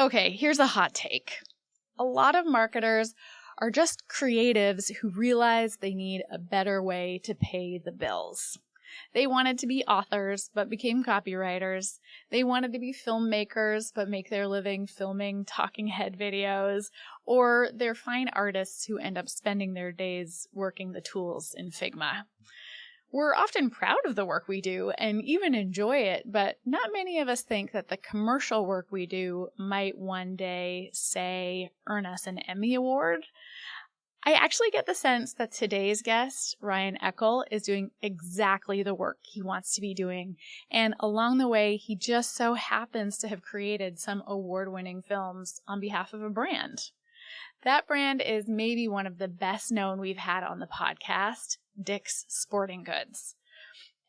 Okay, here's a hot take. A lot of marketers are just creatives who realize they need a better way to pay the bills. They wanted to be authors, but became copywriters. They wanted to be filmmakers, but make their living filming talking head videos. Or they're fine artists who end up spending their days working the tools in Figma. We're often proud of the work we do and even enjoy it, but not many of us think that the commercial work we do might one day, say, earn us an Emmy Award. I actually get the sense that today's guest, Ryan Eckel, is doing exactly the work he wants to be doing. And along the way, he just so happens to have created some award-winning films on behalf of a brand. That brand is maybe one of the best known we've had on the podcast, Dick's Sporting Goods.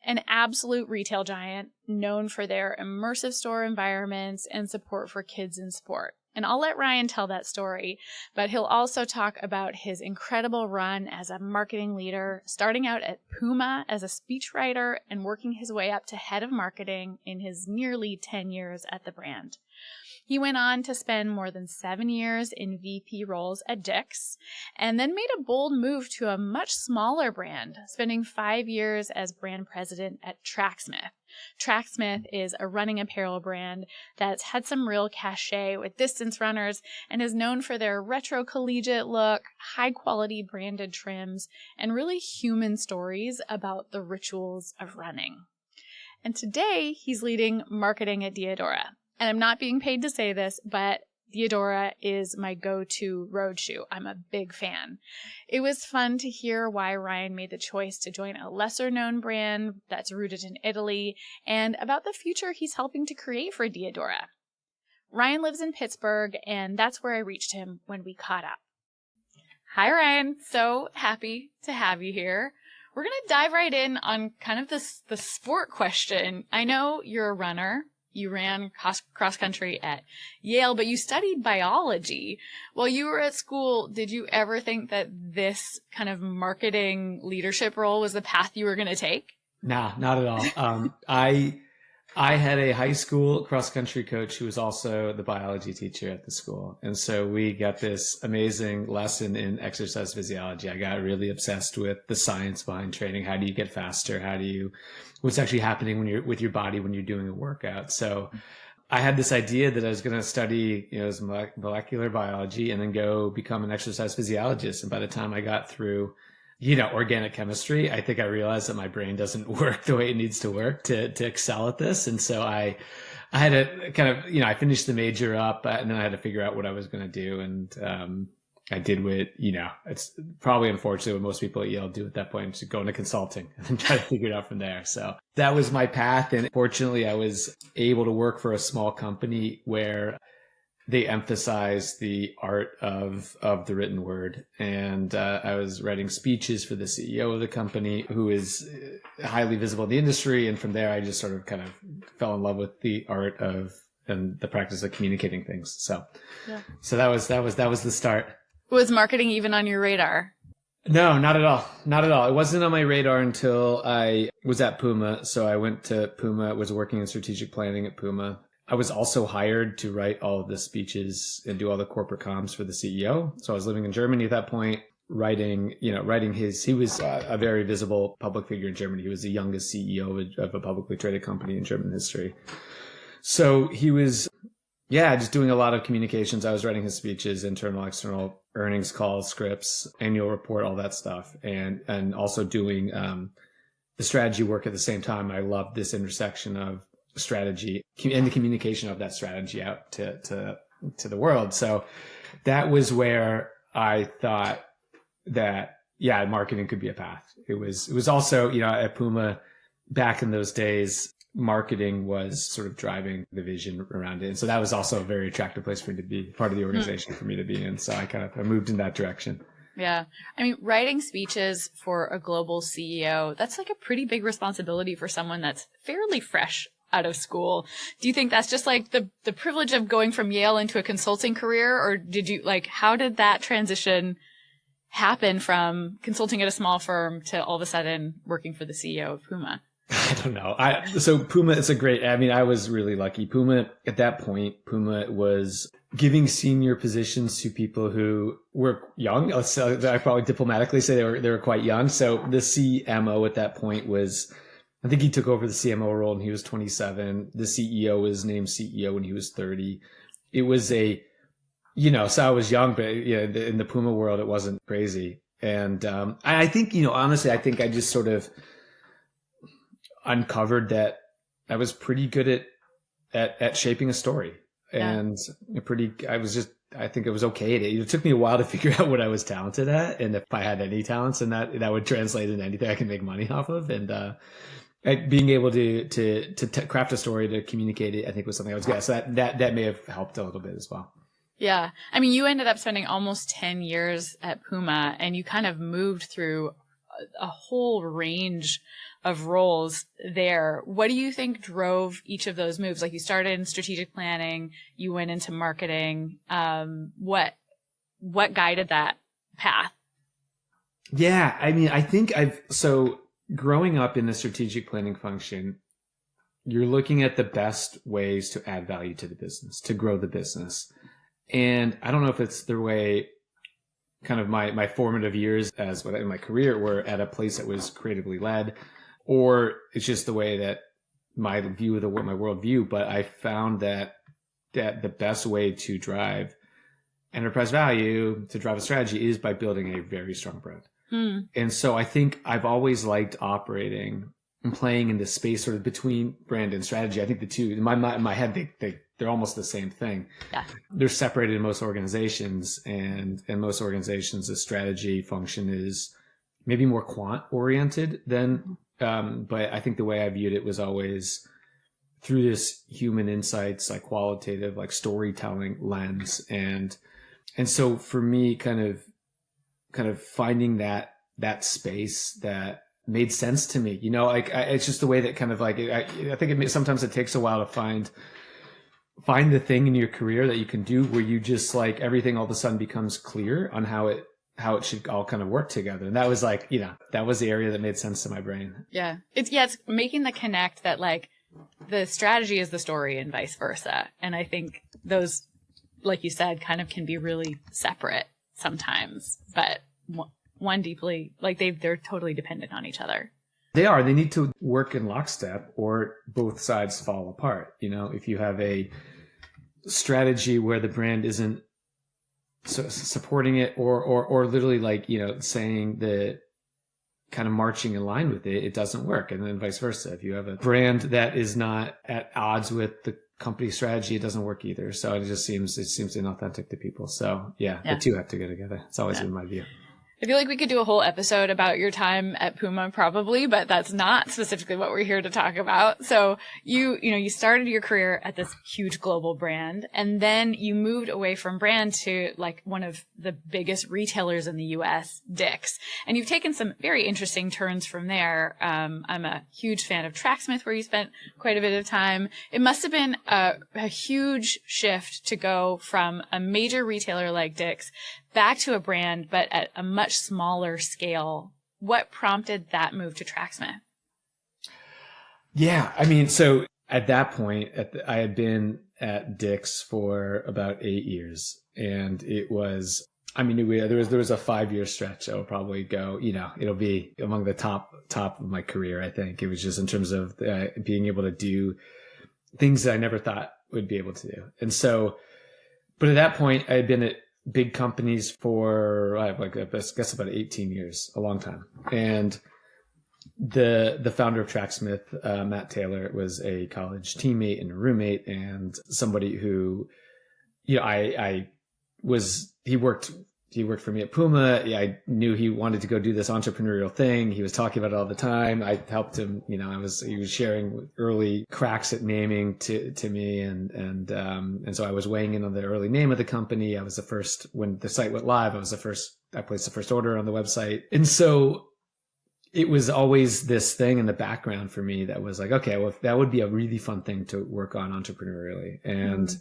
An absolute retail giant known for their immersive store environments and support for kids in sport. And I'll let Ryan tell that story, but he'll also talk about his incredible run as a marketing leader, starting out at Puma as a speechwriter and working his way up to head of marketing in his nearly 10 years at the brand. He went on to spend more than 7 years in VP roles at Dick's, and then made a bold move to a much smaller brand, spending 5 years as brand president at Tracksmith. Tracksmith is a running apparel brand that's had some real cachet with distance runners and is known for their retro collegiate look, high-quality branded trims, and really human stories about the rituals of running. And today, he's leading marketing at Diadora. And I'm not being paid to say this, but Diadora is my go-to road shoe. I'm a big fan. It was fun to hear why Ryan made the choice to join a lesser-known brand that's rooted in Italy and about the future he's helping to create for Diadora. Ryan lives in Pittsburgh, and that's where I reached him when we caught up. Hi, Ryan. So happy to have you here. We're going to dive right in on kind of the sport question. I know you're a runner. You ran cross country at Yale, but you studied biology. While you were at school, did you ever think that this kind of marketing leadership role was the path you were going to take? Nah, not at all. I had a high school cross country coach who was also the biology teacher at the school. And so we got this amazing lesson in exercise physiology. I got really obsessed with the science behind training. How do you get faster? What's actually happening when you're with your body when you're doing a workout? So I had this idea that I was going to study, molecular biology and then go become an exercise physiologist. And by the time I got through organic chemistry, I think I realized that my brain doesn't work the way it needs to work to excel at this. And so I had to kind of, I finished the major up and then I had to figure out what I was going to do. And I did what, it's probably unfortunately what most people at Yale do at that point, to go into consulting and try to figure it out from there. So that was my path. And fortunately, I was able to work for a small company where they emphasize the art of the written word. And I was writing speeches for the CEO of the company, who is highly visible in the industry. And from there, I just sort of kind of fell in love with the art of and the practice of communicating things. So that was the start. Was marketing even on your radar? No, not at all. Not at all. It wasn't on my radar until I was at Puma. So I went to Puma, was working in strategic planning at Puma. I was also hired to write all of the speeches and do all the corporate comms for the CEO. So I was living in Germany at that point, writing he was a very visible public figure in Germany. He was the youngest CEO of a publicly traded company in German history. So he was, just doing a lot of communications. I was writing his speeches, internal, external, earnings calls, scripts, annual report, all that stuff. And also doing the strategy work at the same time. I loved this intersection of strategy and the communication of that strategy out to the world. So that was where I thought that, marketing could be a path. It was also, at Puma back in those days, marketing was sort of driving the vision around it. And so that was also a very attractive place for me to be, part of the organization for me to be in. So I moved in that direction. Yeah. I mean, writing speeches for a global CEO, that's like a pretty big responsibility for someone that's fairly fresh out of school. Do you think that's just like the privilege of going from Yale into a consulting career? Or how did that transition happen from consulting at a small firm to all of a sudden working for the CEO of Puma? I don't know. So Puma, I was really lucky. Puma, at that point, Puma was giving senior positions to people who were young. I probably diplomatically say they were quite young. So the CMO at that point was, I think he took over the CMO role and he was 27. The CEO was named CEO when he was 30. It was so I was young, but in the Puma world, it wasn't crazy. And I think, honestly, I think I just sort of uncovered that I was pretty good at shaping a story. And I think it was okay. It took me a while to figure out what I was talented at. And if I had any talents and that would translate into anything I can make money off of. And being able to craft a story to communicate it, I think was something I was good at. So that may have helped a little bit as well. Yeah. I mean, you ended up spending almost 10 years at Puma and you kind of moved through a whole range of roles there. What do you think drove each of those moves? Like you started in strategic planning, you went into marketing. What guided that path? Yeah. I mean, I think growing up in the strategic planning function, you're looking at the best ways to add value to the business, to grow the business. And I don't know if it's the way kind of my formative years in my career were at a place that was creatively led, or it's just the way that my view of my worldview. But I found that the best way to drive enterprise value, to drive a strategy, is by building a very strong brand. And so I think I've always liked operating and playing in this space sort of between brand and strategy. I think the two, in my head, they're almost the same thing. Yeah. They're separated in most organizations, and in most organizations, the strategy function is maybe more quant oriented than, but I think the way I viewed it was always through this human insights, like qualitative, like storytelling lens. And so for me, kind of finding that space that made sense to me, it's just the way that kind of like, I think sometimes it takes a while to find the thing in your career that you can do where you just like everything all of a sudden becomes clear on how it should all kind of work together. And that was like, that was the area that made sense to my brain. Yeah. It's making the connect that like the strategy is the story and vice versa. And I think those, like you said, kind of can be really separate sometimes, but one deeply, like they're totally dependent on each other. They are. They need to work in lockstep or both sides fall apart. If you have a strategy where the brand isn't supporting it or literally like, saying the kind of marching in line with it, it doesn't work. And then vice versa. If you have a brand that is not at odds with the company strategy, it doesn't work either. So it seems inauthentic to people. So yeah. The two have to go together. It's always been my view. I feel like we could do a whole episode about your time at Puma probably, but that's not specifically what we're here to talk about. So you started your career at this huge global brand, and then you moved away from brand to like one of the biggest retailers in the US, Dick's. And you've taken some very interesting turns from there. I'm a huge fan of Tracksmith, where you spent quite a bit of time. It must have been a huge shift to go from a major retailer like Dick's back to a brand, but at a much smaller scale. What prompted that move to Tracksmith? Yeah, I mean, so at that point, I had been at Dick's for about 8 years, and it was, I mean, there was a 5-year stretch that will probably go, it'll be among the top of my career. I think it was just in terms of being able to do things that I never thought would be able to do. And so, but at that point, I had been at big companies for I guess about 18 years, a long time. And the founder of Tracksmith, Matt Taylor, was a college teammate and a roommate, and somebody who, he worked for me at Puma. Yeah, I knew he wanted to go do this entrepreneurial thing. He was talking about it all the time. I helped him, he was sharing early cracks at naming to me. And so I was weighing in on the early name of the company. I was the first, when the site went live, I placed the first order on the website. And so it was always this thing in the background for me that was like, okay, well, that would be a really fun thing to work on entrepreneurially. And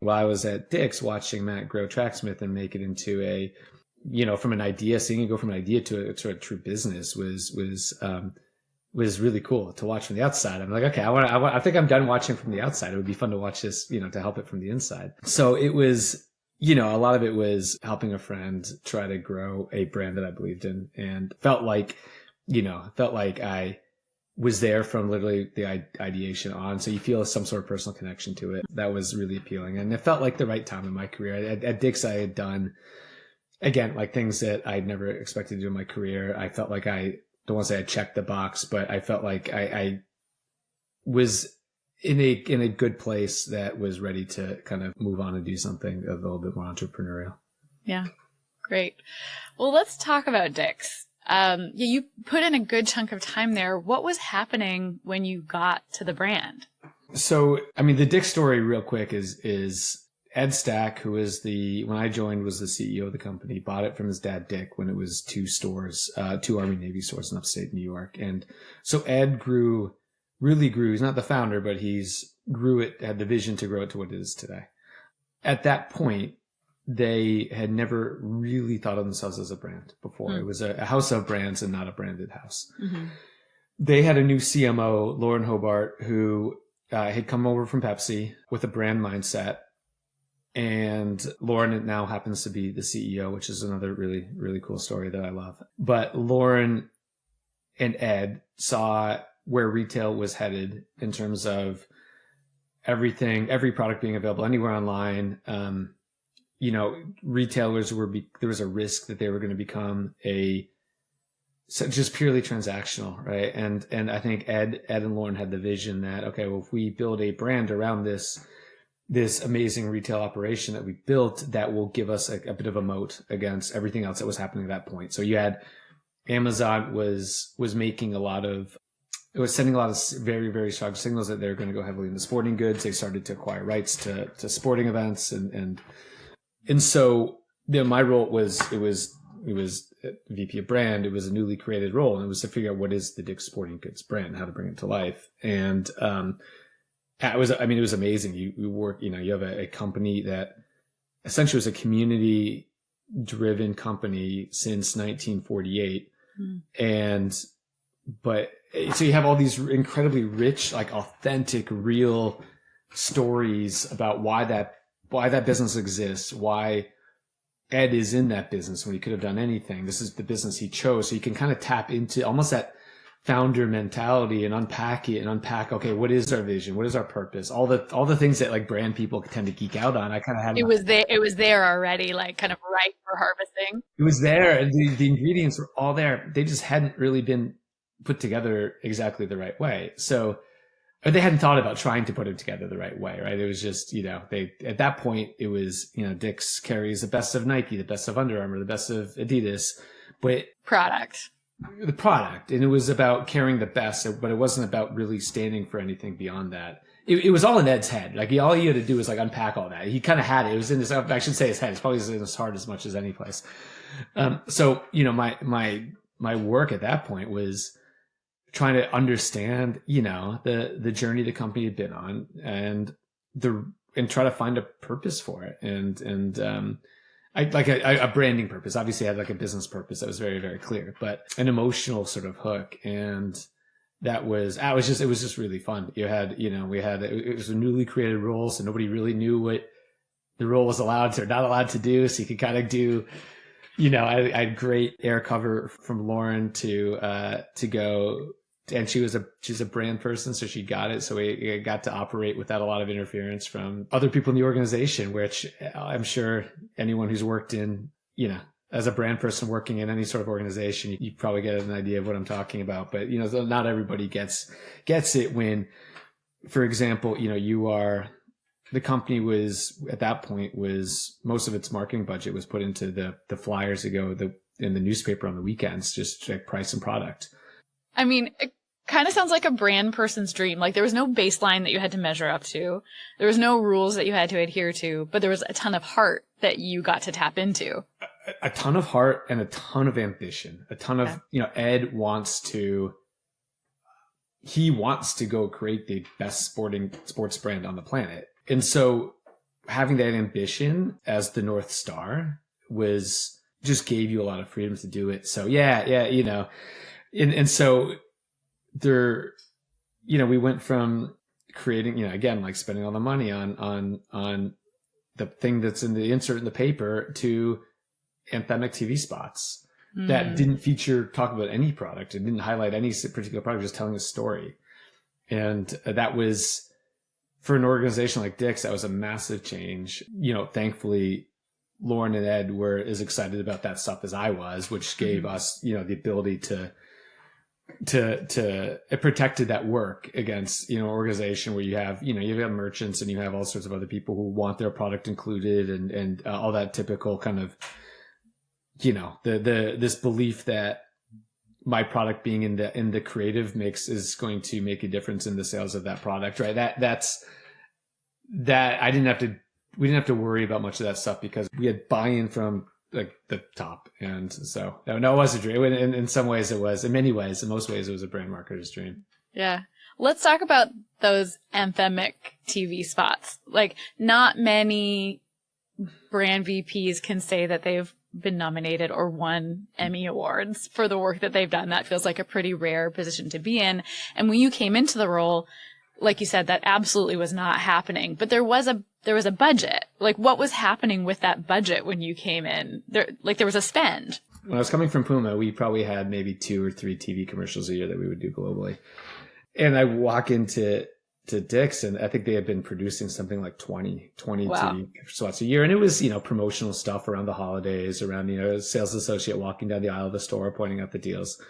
while I was at Dick's watching Matt grow Tracksmith and make it into seeing it go from an idea to a true business was was really cool to watch from the outside. I'm like, okay, I think I'm done watching from the outside. It would be fun to watch this, to help it from the inside. So it was, a lot of it was helping a friend try to grow a brand that I believed in, and felt like I was there from literally the ideation on. So you feel some sort of personal connection to it. That was really appealing. And it felt like the right time in my career. At Dick's, I had done, again, like things that I'd never expected to do in my career. I felt like I don't want to say I checked the box, but I felt like I was in a good place that was ready to kind of move on and do something a little bit more entrepreneurial. Yeah. Great. Well, let's talk about Dick's. You put in a good chunk of time there. What was happening when you got to the brand? So, the Dick's story real quick is Ed Stack, who was when I joined, was the CEO of the company, bought it from his dad, Dick, when it was 2 stores, 2 Army Navy stores in upstate New York. And so Ed really grew. He's not the founder, but had the vision to grow it to what it is today. At that point, they had never really thought of themselves as a brand before. Mm. It was a house of brands and not a branded house. Mm-hmm. They had a new CMO, Lauren Hobart, who had come over from Pepsi with a brand mindset. And Lauren now happens to be the CEO, which is another really, really cool story that I love. But Lauren and Ed saw where retail was headed in terms of everything, every product being available anywhere online. Retailers there was a risk that they were going to become just purely transactional, right? And I think Ed and Lauren had the vision that, okay, well, if we build a brand around this amazing retail operation that we built, that will give us a bit of a moat against everything else that was happening at that point. So you had Amazon was making it was sending a lot of very, very strong signals that they're going to go heavily into sporting goods. They started to acquire rights to sporting events. And so my role was VP of brand. It was a newly created role, and it was to figure out what is the Dick's Sporting Goods brand, how to bring it to life. And, it was amazing. You work, you have a company that essentially was a community driven company since 1948. So you have all these incredibly rich, like authentic, real stories about why that business exists, why Ed is in that business when he could have done anything. This is the business he chose. So you can kind of tap into almost that founder mentality and unpack, okay, what is our vision? What is our purpose? All the things that like brand people tend to geek out on. I kind of had it was there already, like kind of ripe for harvesting. It was there, and the ingredients were all there. They just hadn't really been put together exactly the right way. So they hadn't thought about trying to put it together the right way, right? It was just, they, at that point it was, Dick's carries the best of Nike, the best of Under Armour, the best of Adidas, but the product, and it was about carrying the best, but it wasn't about really standing for anything beyond that. It was all in Ed's head. Like all he had to do was like unpack all that. He kind of had it. It was in his, I should say his head. It's probably in his heart as much as any place. So, my work at that point was trying to understand, the journey the company had been on and try to find a purpose for it. And a branding purpose. Obviously I had like a business purpose that was very, very clear, but an emotional sort of hook. And it was just really fun. It was a newly created role. So nobody really knew what the role was allowed to or not allowed to do. So you could kind of do, I had great air cover from Lauren to go, and she's a brand person, so she got it. So we got to operate without a lot of interference from other people in the organization, which I'm sure anyone who's worked in, as a brand person working in any sort of organization, you probably get an idea of what I'm talking about. But, not everybody gets it when, for example, the company was at that point most of its marketing budget was put into the flyers that go in the newspaper on the weekends, just like price and product. It kind of sounds like a brand person's dream. Like there was no baseline that you had to measure up to. There was no rules that you had to adhere to, but there was a ton of heart that you got to tap into. A ton of heart and a ton of ambition. A ton of, Ed wants to go create the best sports brand on the planet. And so having that ambition as the North Star just gave you a lot of freedom to do it. So and so there, we went from creating, again, like spending all the money on the thing that's in the insert in the paper to anthemic TV spots that didn't talk about any product. It didn't highlight any particular product, just telling a story. And that was, for an organization like Dick's, that was a massive change. Thankfully, Lauren and Ed were as excited about that stuff as I was, which gave us, the ability to it protected that work against, an organization where you have merchants and you have all sorts of other people who want their product included and all that typical kind of, this belief that my product being in the creative is going to make a difference in the sales of that product, right? We didn't have to worry about much of that stuff because we had buy-in from like the top. And so no, it was a dream. In some ways it was, in many ways, in most ways it was a brand marketer's dream. Yeah. Let's talk about those anthemic TV spots. Like, not many brand VPs can say that they've been nominated or won Emmy Awards for the work that they've done. That feels like a pretty rare position to be in. And when you came into the role, like you said, that absolutely was not happening. But there was a budget. Like, what was happening with that budget when you came in? There was a spend. When I was coming from Puma, we probably had maybe 2 or 3 TV commercials a year that we would do globally. And I walk into Dick's, and I think they had been producing something like 20 wow. TV slots a year. And it was, promotional stuff around the holidays, around, a sales associate walking down the aisle of the store, pointing out the deals.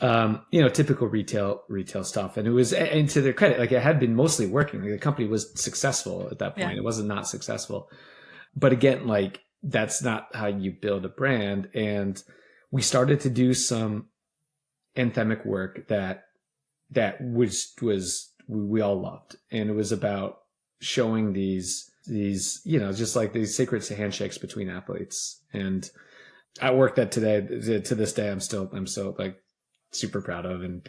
Typical retail stuff. And it was, and to their credit, like, it had been mostly working. Like, the company was successful at that point. Yeah. It wasn't not successful. But again, like, that's not how you build a brand. And we started to do some anthemic work that we all loved. And it was about showing these, just like these secrets to handshakes between athletes. And I work that today, to this day, I'm still like super proud of, and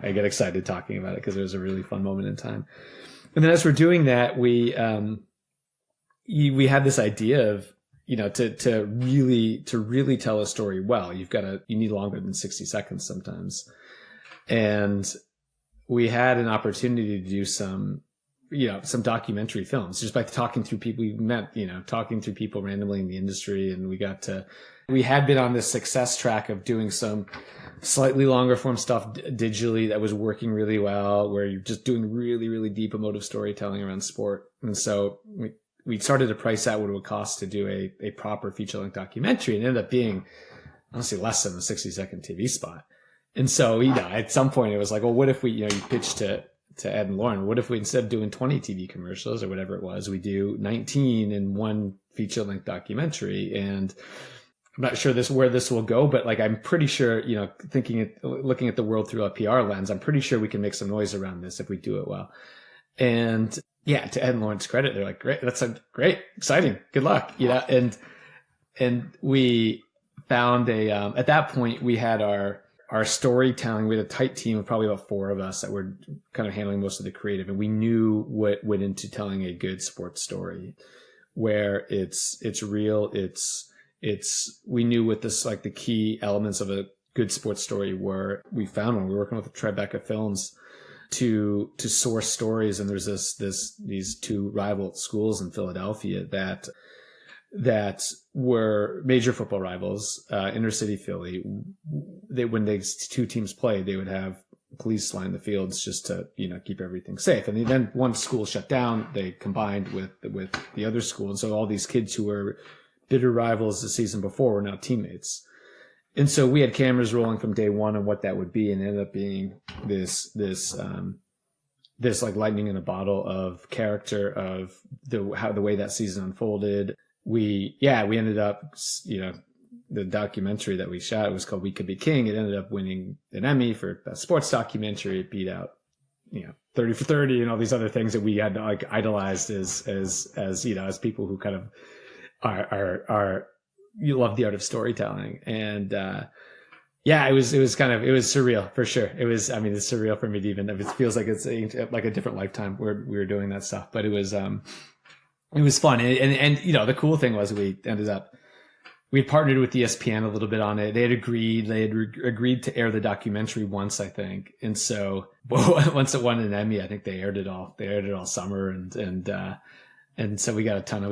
I get excited talking about it because it was a really fun moment in time. And then as we're doing that, we had this idea of, to really tell a story well, you need longer than 60 seconds sometimes. And we had an opportunity to do some documentary films just by talking through people we met, talking through people randomly in the industry. And we had been on this success track of doing some slightly longer form stuff digitally that was working really well, where you're just doing really, really deep emotive storytelling around sport. And so we started to price out what it would cost to do a proper feature-length documentary, and it ended up being honestly less than a 60-second TV spot. And so, at some point it was like, well, what if we, you pitched to Ed and Lauren, what if we, instead of doing 20 TV commercials or whatever it was, we do 19 in one feature-length documentary? And I'm not sure where this will go, but like, I'm pretty sure, looking at the world through a PR lens, I'm pretty sure we can make some noise around this if we do it well. And yeah, to Ed and Lauren's credit, they're like, great, that's great, exciting, good luck, and we found at that point we had our storytelling. We had a tight team of probably about 4 of us that were kind of handling most of the creative, and we knew what went into telling a good sports story, where it's real. We knew what this, like, the key elements of a good sports story were. We found when we were working with the Tribeca Films to source stories. And there's these 2 rival schools in Philadelphia that were major football rivals, inner city Philly. When these 2 teams played, they would have police line the fields just to, keep everything safe. And then one school shut down, they combined with the other school. And so all these kids who were bitter rivals the season before were now teammates. And so we had cameras rolling from day one on what that would be, and it ended up being this like lightning in a bottle of character of the way that season unfolded. We ended up, the documentary that we shot, it was called We Could Be King. It ended up winning an Emmy for best sports documentary. It beat out, 30 for 30 and all these other things that we had like idolized as people who kind of are you love the art of storytelling. And it was surreal for sure. It's surreal for me to even, it feels like it's like a different lifetime where we were doing that stuff, but it was fun. And the cool thing was we ended up we had partnered with ESPN a little bit on it. They had agreed agreed to air the documentary once, I think. And so once it won an Emmy, I think they aired it all summer. And so we got a ton of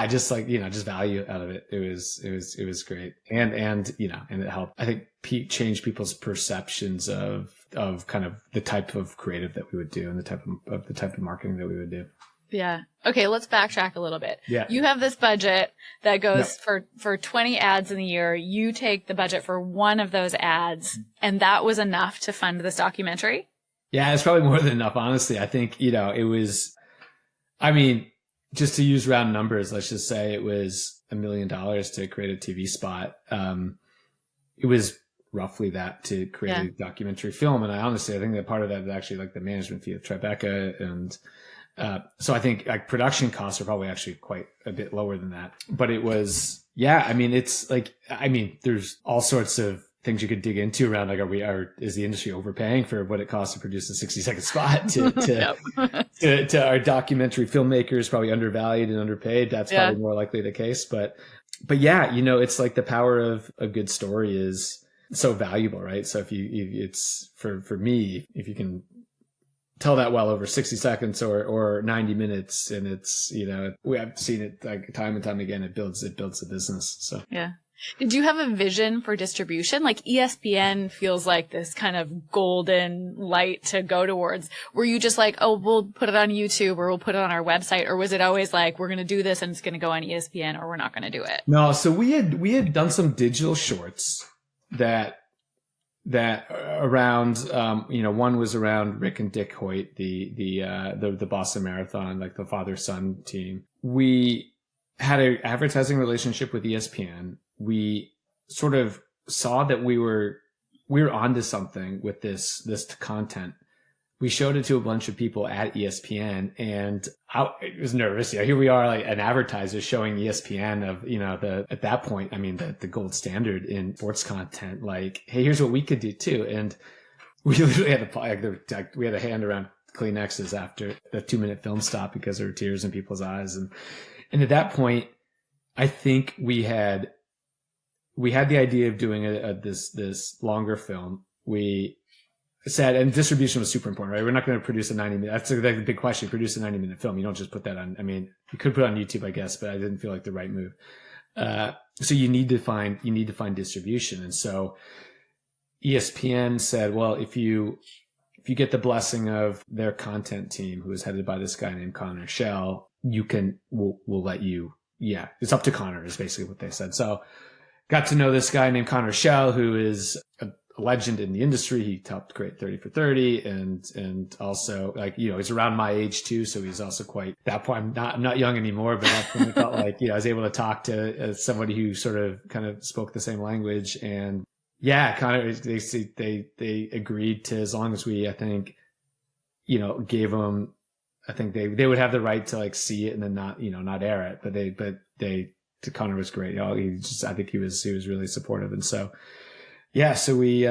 just like, just value out of it. It was great. And it helped, I think, change people's perceptions of kind of the type of creative that we would do and the type of marketing that we would do. Yeah. Okay, let's backtrack a little bit. Yeah. You have this budget that goes for 20 ads in the year. You take the budget for one of those ads, and that was enough to fund this documentary? Yeah, it's probably more than enough, honestly. I think, it was, just to use round numbers, let's just say it was $1 million to create a TV spot. It was roughly that to create a documentary film. And I think that part of that is actually like the management fee of Tribeca. And so I think like production costs are probably actually quite a bit lower than that. But it was, it's like, there's all sorts of things you could dig into around like, is the industry overpaying for what it costs to produce a 60-second spot to our documentary filmmakers, probably undervalued and underpaid. That's probably more likely the case. But yeah, it's like the power of a good story is so valuable, right? So if it's for me, if you can tell that well over 60 seconds or 90 minutes, and it's, we have seen it like time and time again, it builds a business. So yeah. Did you have a vision for distribution? Like ESPN feels like this kind of golden light to go towards. Were you just like, oh, we'll put it on YouTube or we'll put it on our website? Or was it always like, we're going to do this and it's going to go on ESPN or we're not going to do it? No. So we had done some digital shorts that around, one was around Rick and Dick Hoyt, the Boston Marathon, like the father-son team. We had an advertising relationship with ESPN. We sort of saw that we were onto something with this content. We showed it to a bunch of people at ESPN, and I was nervous. Here we are, like an advertiser showing ESPN of, at that point, the gold standard in sports content. Like, hey, here's what we could do too. And we literally had we had a hand around Kleenexes after the 2-minute film stop because there were tears in people's eyes. And at that point, I think we had the idea of doing this longer film. We said, and distribution was super important, right? We're not going to produce a 90-minute. That's the big question. Produce a 90-minute film. You don't just put that on. You could put it on YouTube, I guess, but I didn't feel like the right move. So you need to find distribution. And so ESPN said, well, if you get the blessing of their content team, who is headed by this guy named Connor Shell, we'll let you. Yeah, it's up to Connor is basically what they said. So got to know this guy named Connor Shell, who is a legend in the industry. He helped create 30 for 30 and also he's around my age too. So he's also quite, at that point, I'm not young anymore, but that's when I felt like, I was able to talk to somebody who sort of kind of spoke the same language. And yeah, kind of, they agreed to, as long as we, I think, gave them, I think they would have the right to like see it and then not air it, but Connor was great. I think he was really supportive. And so, yeah, so we,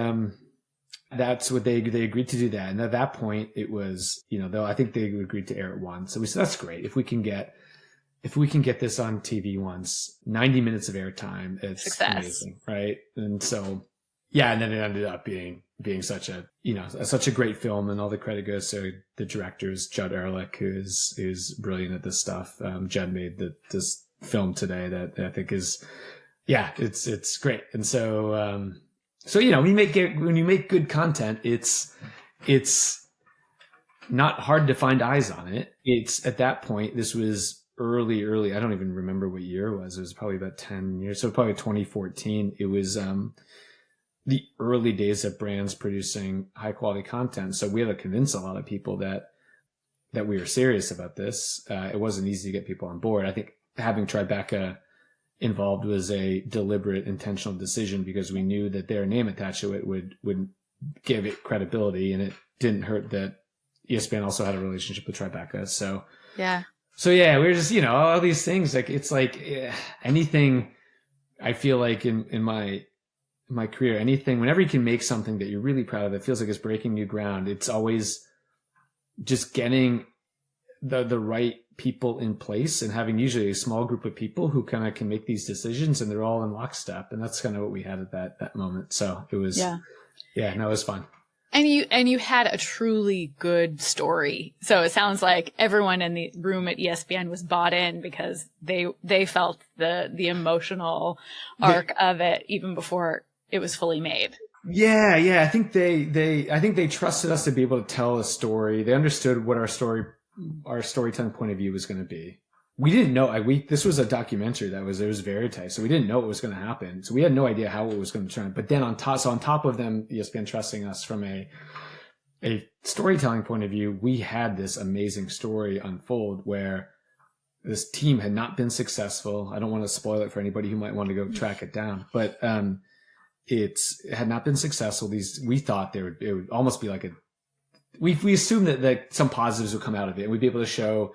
that's what they agreed to do that. And at that point it was, though I think they agreed to air it once. So we said, that's great. If we can get this on TV once, 90 minutes of airtime, it's success. Amazing. Right. And so, yeah. And then it ended up being such a great film, and all the credit goes to the directors, Judd Ehrlich, who's brilliant at this stuff. Judd made this film today that I think is, it's great. And so, when you make good content, it's not hard to find eyes on it. It's at that point, this was early. I don't even remember what year it was. It was probably about 10 years. So probably 2014. It was, the early days of brands producing high quality content. So we had to convince a lot of people that we were serious about this. It wasn't easy to get people on board. I think having Tribeca involved was a deliberate, intentional decision because we knew that their name attached to it would give it credibility, and it didn't hurt that ESPN also had a relationship with Tribeca. So yeah, we're just, all these things, like, it's like anything. I feel like in my career, anything, whenever you can make something that you're really proud of, that feels like it's breaking new ground, it's always just getting the right people in place and having usually a small group of people who kind of can make these decisions, and they're all in lockstep. And that's kind of what we had at that moment. So it was, no, it was fun. And you had a truly good story. So it sounds like everyone in the room at ESPN was bought in because they felt the emotional arc of it even before it was fully made. Yeah. I think they trusted us to be able to tell a story. They understood what our storytelling point of view was going to be. We didn't know, this was a documentary it was Verite, so we didn't know what was going to happen. So we had no idea how it was going to turn. But then on top of them, ESPN trusting us from a storytelling point of view, we had this amazing story unfold where this team had not been successful. I don't want to spoil it for anybody who might want to go track it down, but it had not been successful. We thought it would almost be like we assumed that some positives would come out of it, and we'd be able to show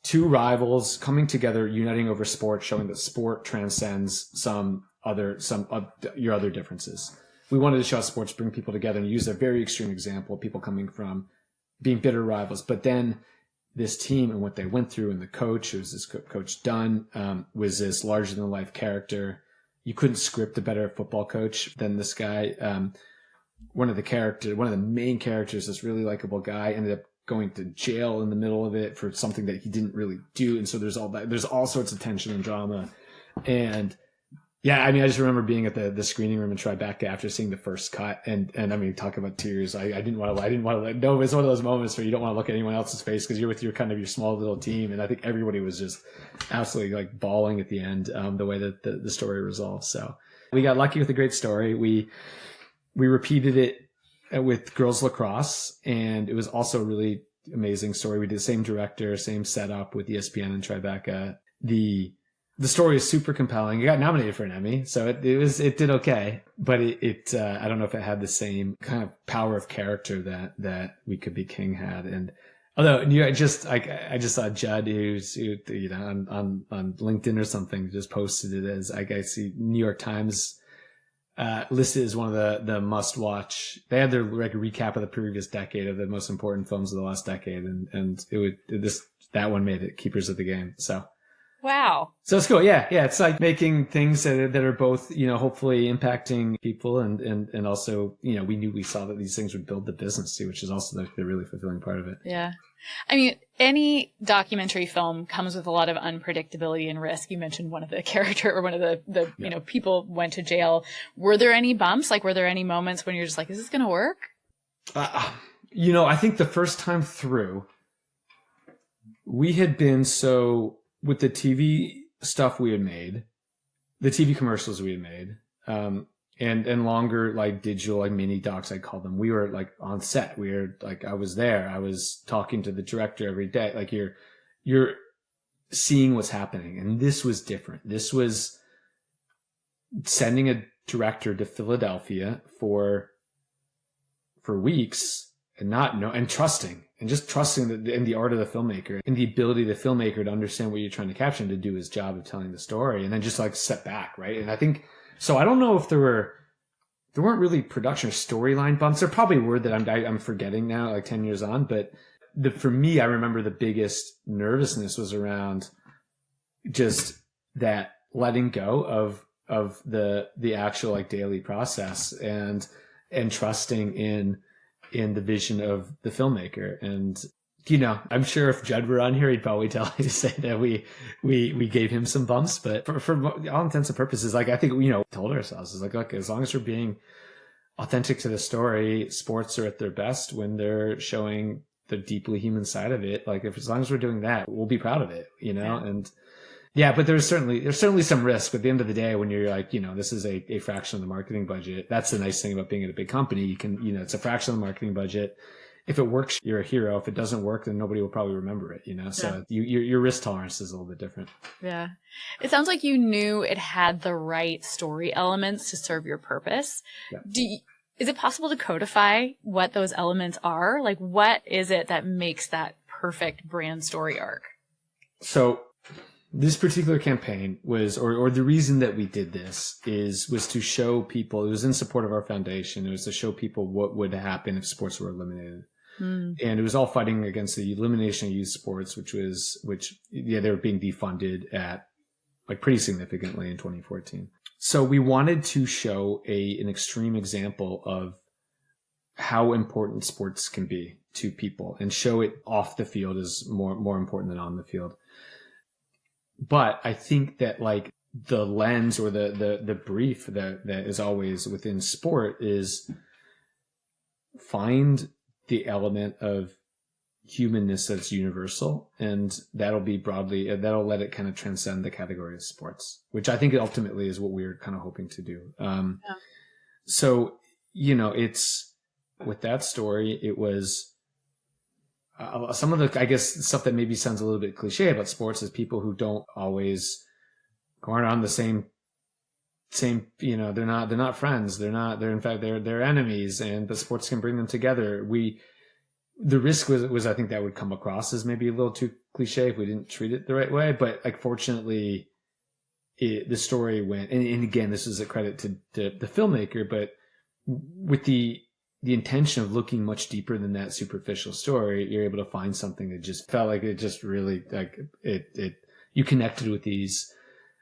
two rivals coming together, uniting over sport, showing that sport transcends your other differences. We wanted to show how sports bring people together and use a very extreme example of people coming from being bitter rivals. But then this team and what they went through, and the coach, who was this Coach Dunn, was this larger than life character. You couldn't script a better football coach than this guy. One of the main characters, this really likable guy, ended up going to jail in the middle of it for something that he didn't really do. And so there's all sorts of tension and drama. And yeah, I mean, I just remember being at the screening room in Tribeca after seeing the first cut, and I mean, talk about tears. I didn't want to no, it's one of those moments where you don't want to look at anyone else's face because you're with your small little team. And I think everybody was just absolutely like bawling at the end, the way that the story resolved. So we got lucky with a great story. We repeated it with girls lacrosse, and it was also a really amazing story. We did the same director, same setup with ESPN and Tribeca. The story is super compelling. It got nominated for an Emmy, so it did okay, but it I don't know if it had the same kind of power of character that We Could Be King had. And although I just saw Judd, who's on LinkedIn or something, just posted it as I see New York Times listed as one of the must watch. They had their recap of the previous decade of the most important films of the last decade, and that one made it Keepers of the Game. So wow, so it's cool. Yeah, it's like making things that are both hopefully impacting people, and also we saw that these things would build the business too, which is also the really fulfilling part of it. Yeah. I mean, any documentary film comes with a lot of unpredictability and risk. You mentioned one of the character or one of the people went to jail. Were there any bumps? Like, were there any moments when you're just like, is this going to work? I think the first time through, we had been with the TV stuff we had made, the TV commercials we had made, and longer like digital like mini docs, I call them. We were like on set. We were like, I was there. I was talking to the director every day. Like you're seeing what's happening, and this was different. This was sending a director to Philadelphia for weeks and trusting in the art of the filmmaker and the ability of the filmmaker to understand what you're trying to capture and to do his job of telling the story, and then just like step back, right? And I think. So I don't know if there weren't really production or storyline bumps. There probably were that I'm forgetting now, like 10 years on. But for me, I remember the biggest nervousness was around just that letting go of the actual like daily process and trusting in the vision of the filmmaker. And I'm sure if Judd were on here, he'd probably tell you to say that we gave him some bumps, but for all intents and purposes, like I think, told ourselves is like, look, as long as we're being authentic to the story, sports are at their best when they're showing the deeply human side of it. Like as long as we're doing that, we'll be proud of it, Yeah. And yeah, but there's certainly some risk. But at the end of the day, when you're like, this is a fraction of the marketing budget. That's the nice thing about being at a big company. You can, it's a fraction of the marketing budget. If it works, you're a hero. If it doesn't work, then nobody will probably remember it, So your risk tolerance is a little bit different. Yeah. It sounds like you knew it had the right story elements to serve your purpose. Yeah. Is it possible to codify what those elements are? Like, what is it that makes that perfect brand story arc? So this particular campaign was, or the reason that we did this was to show people, it was in support of our foundation. It was to show people what would happen if sports were eliminated. Mm. And it was all fighting against the elimination of youth sports, they were being defunded at like pretty significantly in 2014. So we wanted to show an extreme example of how important sports can be to people and show it off the field is more important than on the field. But I think that like the lens or the brief that is always within sport is find the element of humanness that's universal, and that'll let it kind of transcend the category of sports, which I think ultimately is what we're kind of hoping to do. So, it's with that story, it was some of the, I guess, stuff that maybe sounds a little bit cliche about sports is people who don't always go around the same, they're not friends. They're enemies, and the sports can bring them together. The risk was I think that would come across as maybe a little too cliche if we didn't treat it the right way. But like, fortunately, the story went, and again, this is a credit to the filmmaker, but with the intention of looking much deeper than that superficial story, you're able to find something that just felt like it just really like you connected with these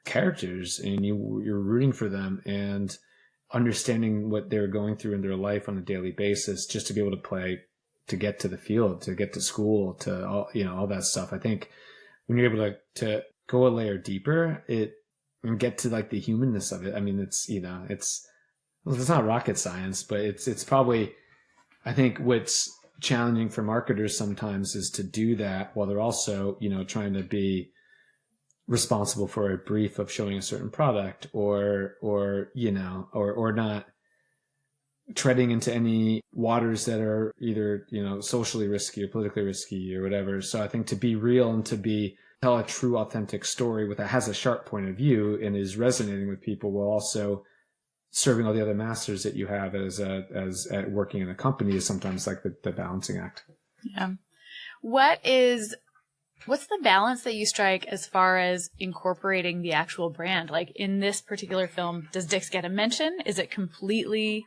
characters and you're rooting for them and understanding what they're going through in their life on a daily basis, just to be able to play, to get to the field, to get to school, to all that stuff. I think when you're able to go a layer deeper, and get to like the humanness of it. I mean, it's not rocket science, but it's probably, I think what's challenging for marketers sometimes is to do that while they're also, trying to be responsible for a brief of showing a certain product or not treading into any waters that are either, socially risky or politically risky or whatever. So I think to be real and to tell a true, authentic story that has a sharp point of view and is resonating with people while also serving all the other masters that you have as at working in a company is sometimes like the balancing act. Yeah. What's the balance that you strike as far as incorporating the actual brand? Like in this particular film, does Dick's get a mention? Is it completely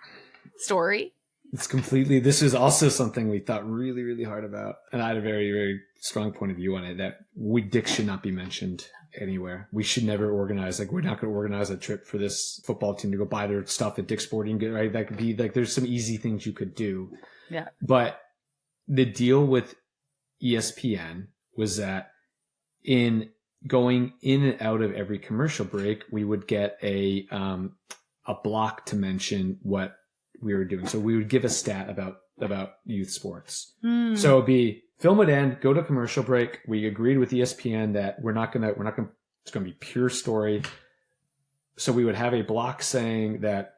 story? This is also something we thought really, really hard about. And I had a very, very strong point of view on it that Dick should not be mentioned anywhere. We should never organize, we're not going to organize a trip for this football team to go buy their stuff at Dick's Sporting Goods, right? That could be like, there's some easy things you could do. Yeah. But the deal with ESPN was that in going in and out of every commercial break, we would get a block to mention what we were doing. So we would give a stat about youth sports. So it'd be film would end, go to commercial break. We agreed with ESPN that it's going to be pure story. So we would have a block saying that,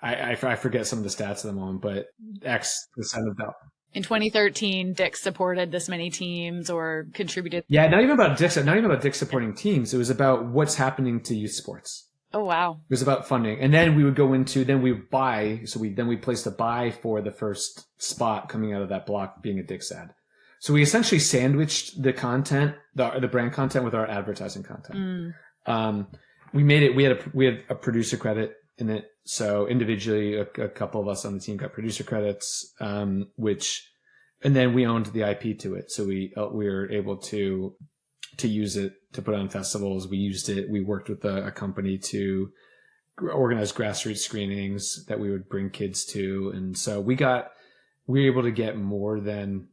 I forget some of the stats at the moment, but X percent of that. In 2013, Dick supported this many teams or contributed. Yeah, not even about Dick supporting teams. It was about what's happening to youth sports. Oh, wow. It was about funding. And then we would go into, then we would buy. So we placed a buy for the first spot coming out of that block being a Dick's ad. So we essentially sandwiched the content, the brand content with our advertising content. We had a producer credit in it. So individually, a couple of us on the team got producer credits, and then we owned the IP to it. So we were able to use it to put on festivals. We used it. We worked with a company to organize grassroots screenings that we would bring kids to. And so we were able to get more than,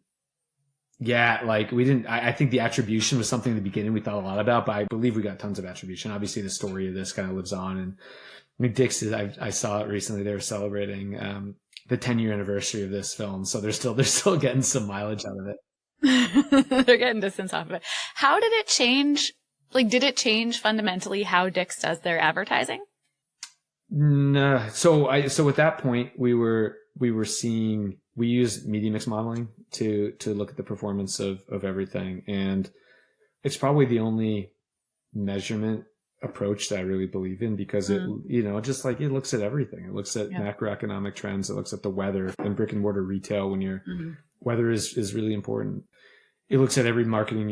I think the attribution was something in the beginning we thought a lot about, but I believe we got tons of attribution. Obviously the story of this kind of lives on. And I mean, Dick's I saw it recently. They were celebrating, the 10-year anniversary of this film. So they're still getting some mileage out of it. They're getting distance off of it. How did it change? Did it change fundamentally how Dick's does their advertising? No. So at that point, we used media mix modeling to look at the performance of everything. And it's probably the only measurement approach that I really believe in, because it looks at everything. It looks at macroeconomic trends. It looks at the weather and brick and mortar retail when weather is really important. It looks at every marketing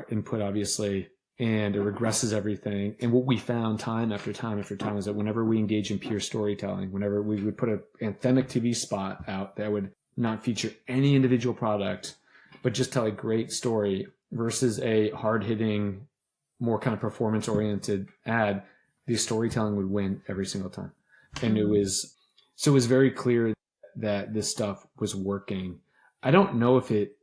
input, obviously, and it regresses everything. And what we found time after time after time is that whenever we engage in pure storytelling, whenever we would put an anthemic TV spot out that would not feature any individual product, but just tell a great story versus a hard-hitting, more kind of performance-oriented ad, the storytelling would win every single time. And it was very clear that this stuff was working. I don't know if it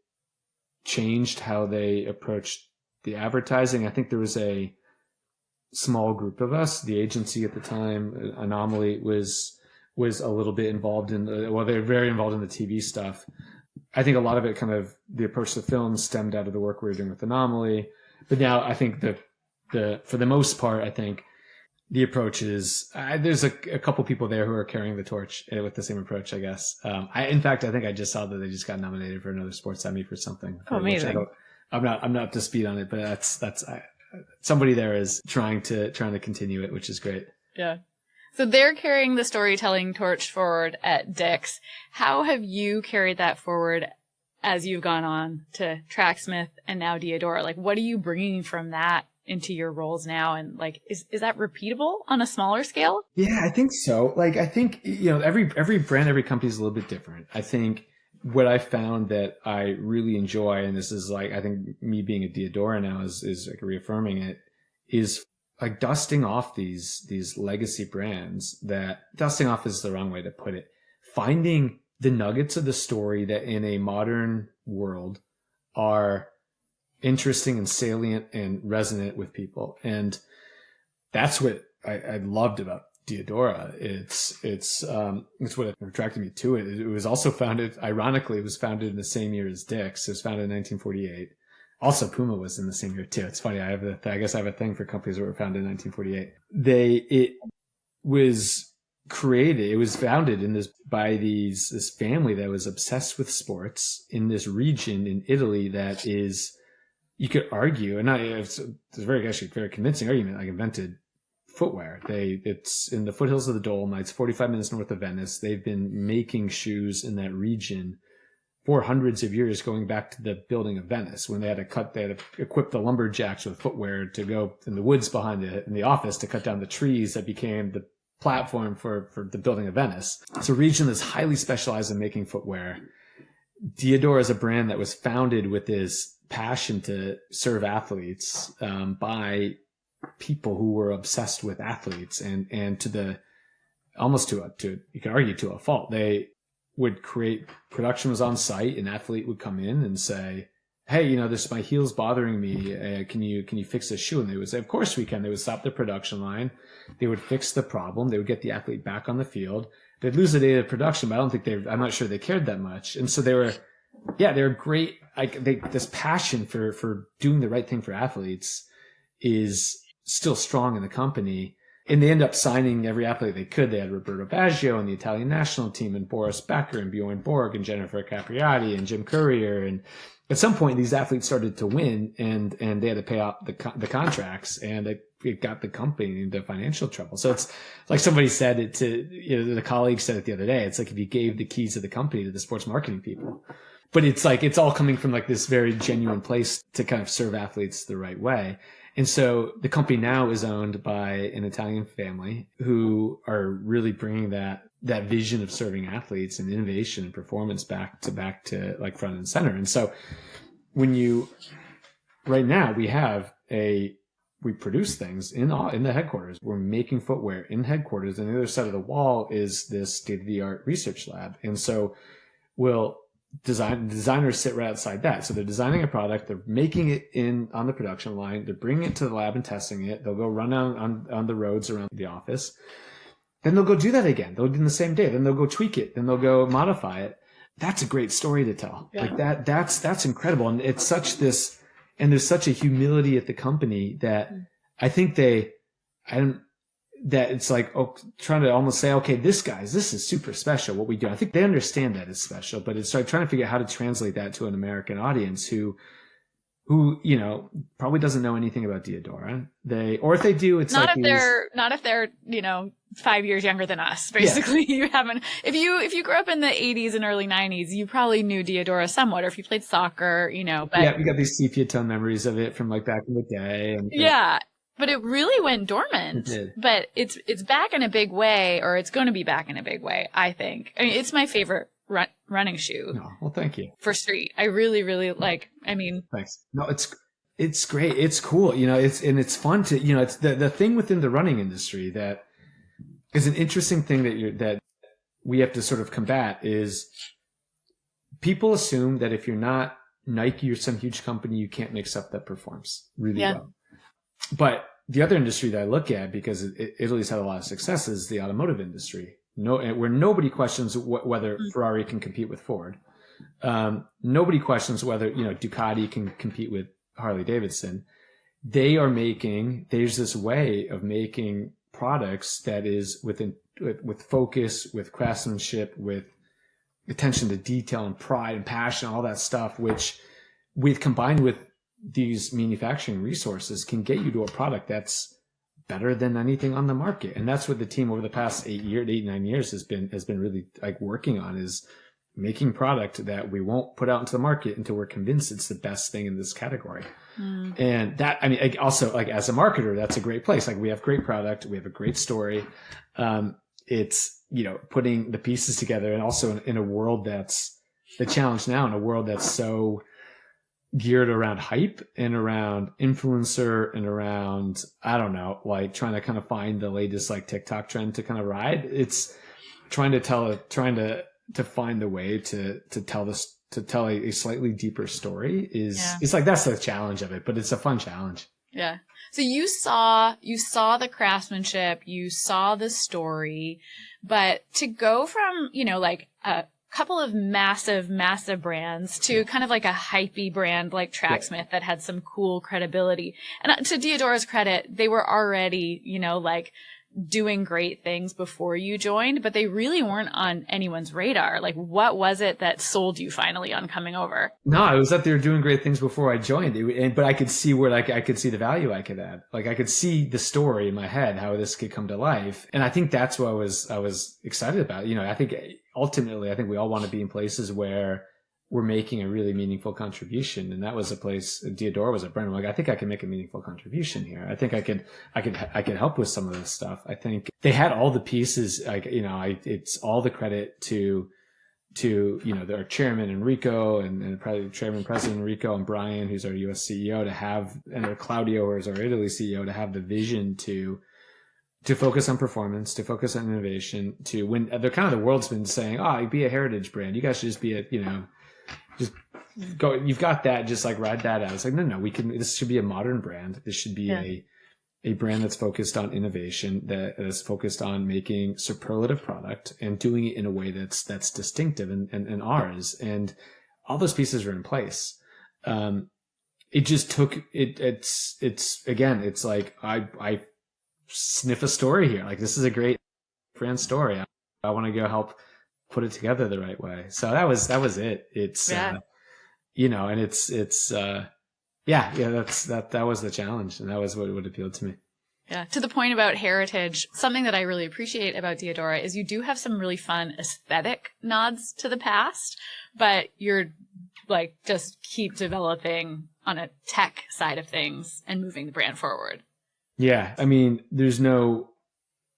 changed how they approached the advertising. I think there was a small group of us. The agency at the time, Anomaly, was a little bit involved in they were very involved in the TV stuff. I think a lot of it kind of the approach to film stemmed out of the work we were doing with Anomaly. But now I think for the most part, I think the approach is there's a couple people there who are carrying the torch with the same approach, I guess. In fact, I think I just saw that they just got nominated for another sports Emmy for something. Oh, amazing! I'm not up to speed on it, but that's somebody there is trying to continue it, which is great. Yeah. So they're carrying the storytelling torch forward at Dick's. How have you carried that forward as you've gone on to Tracksmith and now Diadora? Like, what are you bringing from that into your roles now? And like, is that repeatable on a smaller scale? Yeah, I think so. Like, I think, every brand, every company is a little bit different. I think what I found that I really enjoy, and this is like, I think me being at Diadora now is like reaffirming it, is like dusting off these legacy brands. That dusting off is the wrong way to put it. Finding the nuggets of the story that in a modern world are interesting and salient and resonant with people. And that's what I loved about Diadora. It's what attracted me to it. It was also founded, ironically, it was founded in the same year as Dick's. It was founded in 1948. Also, Puma was in the same year too. It's funny. I guess I have a thing for companies that were founded in 1948. It was founded by this family that was obsessed with sports in this region in Italy that is, you could argue, and it's a very convincing argument, like invented footwear. It's in the foothills of the Dolomites, 45 minutes north of Venice. They've been making shoes in that region for hundreds of years, going back to the building of Venice, when they had to equip the lumberjacks with footwear to go in the woods behind in the office to cut down the trees that became the platform for the building of Venice. It's a region that's highly specialized in making footwear. Diadora is a brand that was founded with this passion to serve athletes by people who were obsessed with athletes, and to you could argue to a fault. They would create, production was on site, an athlete would come in and say, hey, this, my heel's bothering me. Can you fix this shoe? And they would say, of course we can. They would stop the production line. They would fix the problem. They would get the athlete back on the field. They'd lose a day of production, but I'm not sure they cared that much. And so they were great. This passion for doing the right thing for athletes is still strong in the company. And they end up signing every athlete they could. They had Roberto Baggio and the Italian national team, and Boris Becker and Bjorn Borg and Jennifer Capriati and Jim Courier. And at some point, these athletes started to win, and they had to pay off the contracts, and it got the company into financial trouble. So it's like somebody said it to, the colleague said it the other day. It's like if you gave the keys of the company to the sports marketing people. But it's like, it's all coming from like this very genuine place to kind of serve athletes the right way. And so the company now is owned by an Italian family who are really bringing that vision of serving athletes and innovation and performance back to like front and center. And so right now we produce things in the headquarters. We're making footwear in headquarters, and the other side of the wall is this state-of-the-art research lab. And so designers sit right outside that. So they're designing a product, they're making it on the production line, they're bringing it to the lab and testing it. They'll go run on the roads around the office. Then they'll go do that again. They'll do it in the same day. Then they'll go tweak it. Then they'll go modify it. That's a great story to tell. Yeah. Like that's incredible. And it's and there's such a humility at the company that I think that it's like, trying to almost say, okay, this is super special what we do. I think they understand that is special, but it's like trying to figure out how to translate that to an American audience who probably doesn't know anything about Diadora. Or if they do, it's not if they're 5 years younger than us. Basically, yeah. You haven't. If you grew up in the 80s and early 90s, you probably knew Diadora somewhat, or if you played soccer, But yeah, we got these sepia tone memories of it from like back in the day. Yeah. But it really went dormant. It did. But it's back in a big way, or it's going to be back in a big way, I think. I mean, it's my favorite running shoe. No, well, thank you. For street. I really, really Thanks. No, it's great. It's cool. It's fun to, it's the thing within the running industry that is an interesting thing that we have to sort of combat is people assume that if you're not Nike or some huge company, you can't make stuff that performs really well. But the other industry that I look at, because Italy's had a lot of success, is the automotive industry. Where nobody questions whether Ferrari can compete with Ford. Nobody questions whether, Ducati can compete with Harley Davidson. There's this way of making products that is with focus, with craftsmanship, with attention to detail and pride and passion, all that stuff, which combined with these manufacturing resources can get you to a product that's better than anything on the market. And that's what the team over the past 9 years has been really like working on, is making product that we won't put out into the market until we're convinced it's the best thing in this category. And that, also like as a marketer, that's a great place. Like we have great product, we have a great story. It's, putting the pieces together, and also in a world that's the challenge now, in a world that's so geared around hype and around influencer and around, I don't know, like trying to kind of find the latest like TikTok trend to kind of ride. It's trying to find the way to tell a slightly deeper story it's like, that's the challenge of it, but it's a fun challenge. Yeah. So you saw the craftsmanship, you saw the story, but to go from, like a couple of massive brands to kind of like a hypey brand like Tracksmith that had some cool credibility. And to Diadora's credit, they were already, like doing great things before you joined, but they really weren't on anyone's radar. Like, what was it that sold you finally on coming over? No, it was that they were doing great things before I joined, but I could see where I could see the value I could add. Like I could see the story in my head, how this could come to life. And I think that's what I was excited about. I think ultimately, we all want to be in places where we're making a really meaningful contribution. And that was a place, Diadora was a brand. I'm like, I think I can make a meaningful contribution here. I think I could help with some of this stuff. I think they had all the pieces, like, it's all the credit to their chairman Enrico and president Enrico and Brian, who's our US CEO, and Claudio, who's our Italy CEO, to have the vision to focus on performance, to focus on innovation, to when they're kind of the world's been saying, be a heritage brand. You guys should just be just go. You've got that. Just like ride that out. It's like, no, this should be a modern brand. This should be a brand that's focused on innovation, that is focused on making superlative product and doing it in a way that's distinctive and ours. And all those pieces are in place. It just took it. It's like I sniff a story here. Like, this is a great brand story. I want to go help put it together the right way. So that was it. It's, and that was the challenge. And that was what appealed to me. Yeah. To the point about heritage, something that I really appreciate about Diadora is you do have some really fun aesthetic nods to the past, but you're like, just keep developing on a tech side of things and moving the brand forward. Yeah. There's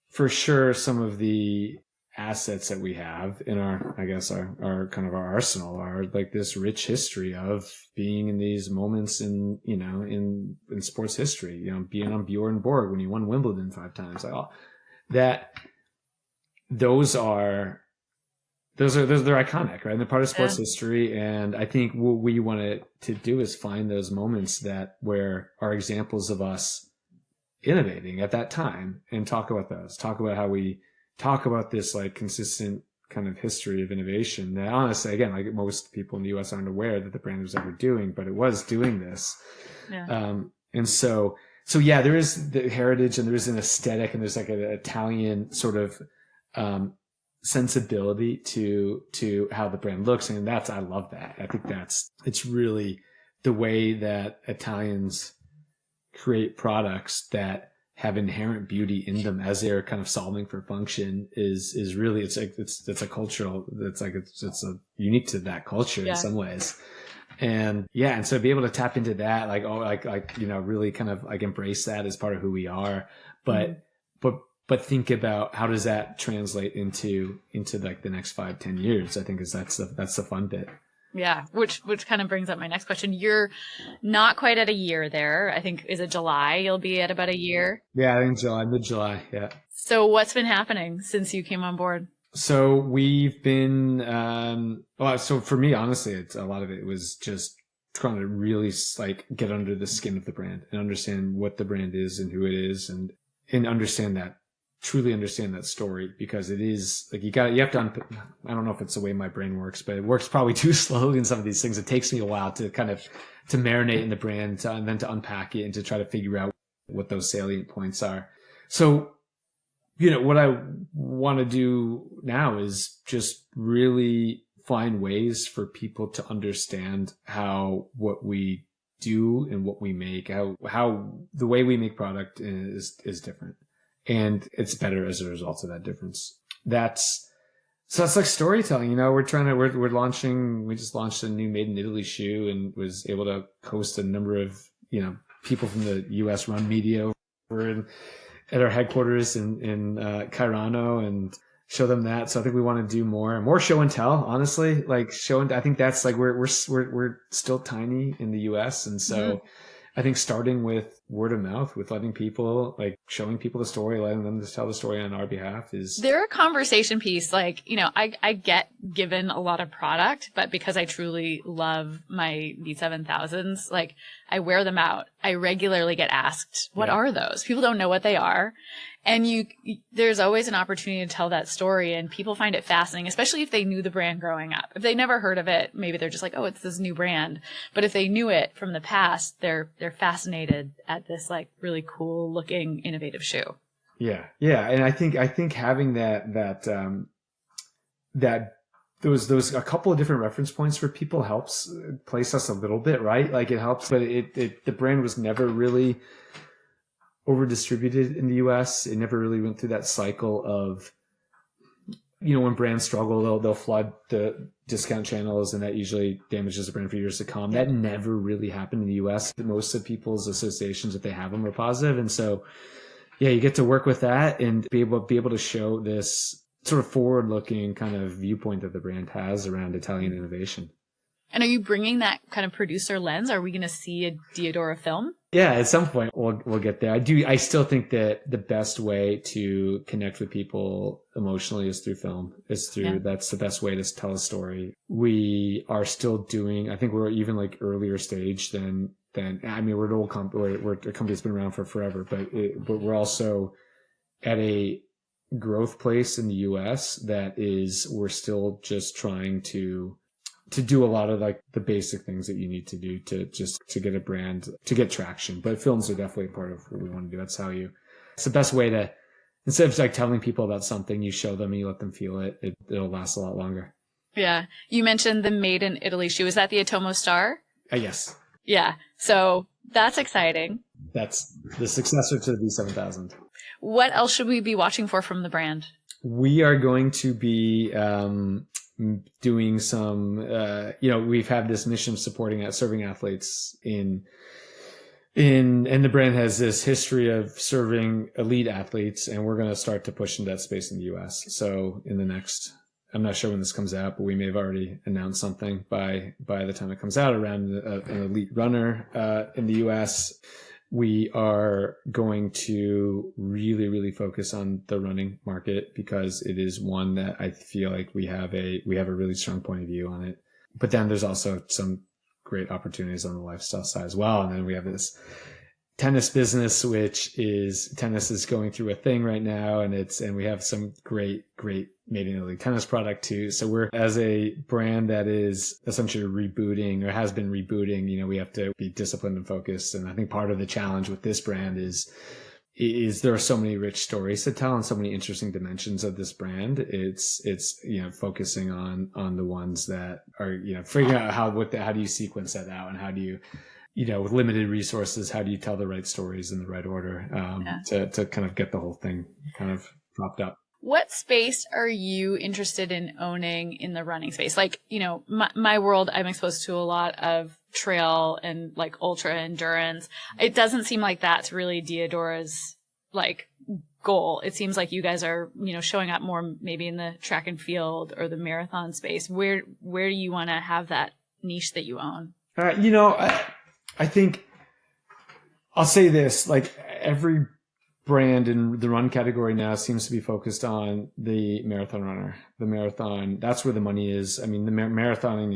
for sure, some of the assets that we have in our kind of our arsenal are like this rich history of being in these moments in sports history, being on Bjorn Borg when he won Wimbledon 5 times, like those are they're iconic, right? And they're part of sports history. And I think what we wanted to do is find those moments where are examples of us innovating at that time, and talk about how we talk about this like consistent kind of history of innovation that honestly, again, like most people in the US aren't aware that the brand was ever doing, but it was doing this. Yeah. And so there is the heritage, and there is an aesthetic, and there's like an Italian sort of sensibility to how the brand looks. And I love that. I think it's really the way that Italians create products that have inherent beauty in them as they're kind of solving for function is really, it's a cultural, it's unique to that culture in some ways. And so be able to tap into that, like really kind of like embrace that as part of who we are, but but think about how does that translate into like the next 5-10 years. I think that's the fun bit. Yeah, which kind of brings up my next question. You're not quite at a year there. I think, is it July? You'll be at about a year. Yeah, I think July, mid-July. Yeah. So what's been happening since you came on board? So we've been, so for me, honestly, a lot of it was just trying to really like get under the skin of the brand and understand what the brand is and who it is, and truly understand that story, because it is like you have to, I don't know if it's the way my brain works, but it works probably too slowly in some of these things. It takes me a while to kind of to marinate in the brand and then to unpack it and to try to figure out what those salient points are. So, what I want to do now is just really find ways for people to understand how what we do and what we make, how the way we make product is different. And it's better as a result of that difference. That's like storytelling. We're launching, we just launched a new made in Italy shoe and was able to host a number of, people from the US run media over at our headquarters in Cairano, and show them that. So I think we want to do more show and tell, honestly, like I think that's like, we're still tiny in the US. And so I think starting with word of mouth, with letting people, like showing people the story, letting them just tell the story on our behalf is. They're a conversation piece. Like, I get given a lot of product, but because I truly love my V7000s, like I wear them out. I regularly get asked, what are those? People don't know what they are. And there's always an opportunity to tell that story, and people find it fascinating, especially if they knew the brand growing up. If they never heard of it, maybe they're just like, oh, it's this new brand. But if they knew it from the past, they're fascinated at this like really cool looking innovative shoe. Yeah. Yeah. And I think having those a couple of different reference points for people helps place us a little bit, right? Like it helps, but the brand was never really over distributed in the US. It never really went through that cycle of, when brands struggle, they'll flood the discount channels, and that usually damages the brand for years to come. That never really happened in the US. Most of people's associations, if they have them, are positive. And so, you get to work with that and be able to show this sort of forward-looking kind of viewpoint that the brand has around Italian innovation. And are you bringing that kind of producer lens? Are we going to see a Diadora film? Yeah, at some point we'll get there. I still think that the best way to connect with people emotionally is through film. That's the best way to tell a story. We are still doing, I think we're even like earlier stage than I mean, we're an old company, we're a company that's been around for forever, but we're also at a growth place in the US that is, we're still just trying to do a lot of like the basic things that you need to do to get a brand, to get traction. But films are definitely a part of what we want to do. It's the best way to, instead of like telling people about something, you show them and you let them feel it. It'll last a lot longer. Yeah. You mentioned the made in Italy shoe. Is that the Atomo Star? Yes. Yeah. So that's exciting. That's the successor to the V7000. What else should we be watching for from the brand? We are going to be doing some, we've had this mission of serving athletes and the brand has this history of serving elite athletes, and we're going to start to push into that space in the US. So in the next, I'm not sure when this comes out, but we may have already announced something by the time it comes out around an elite runner in the US. We are going to really, really focus on the running market because it is one that I feel like we have a really strong point of view on it. But then there's also some great opportunities on the lifestyle side as well. And then we have this tennis business, tennis is going through a thing right now, and we have some great made in Italy tennis product too. So we're, as a brand that is essentially rebooting or has been rebooting, we have to be disciplined and focused. And I think part of the challenge with this brand is there are so many rich stories to tell and so many interesting dimensions of this brand. It's focusing on the ones that are, figuring out how do you sequence that out, and how do you, with limited resources, how do you tell the right stories in the right order, to kind of get the whole thing kind of propped up. What space are you interested in owning in the running space? Like, my world, I'm exposed to a lot of trail and like ultra endurance. It doesn't seem like that's really Diadora's like goal? It seems like you guys are, showing up more maybe in the track and field or the marathon space. Where do you want to have that niche that you own? I think I'll say this, like every brand in the run category now seems to be focused on the marathon runner. The marathon, that's where the money is. I mean, the marathoning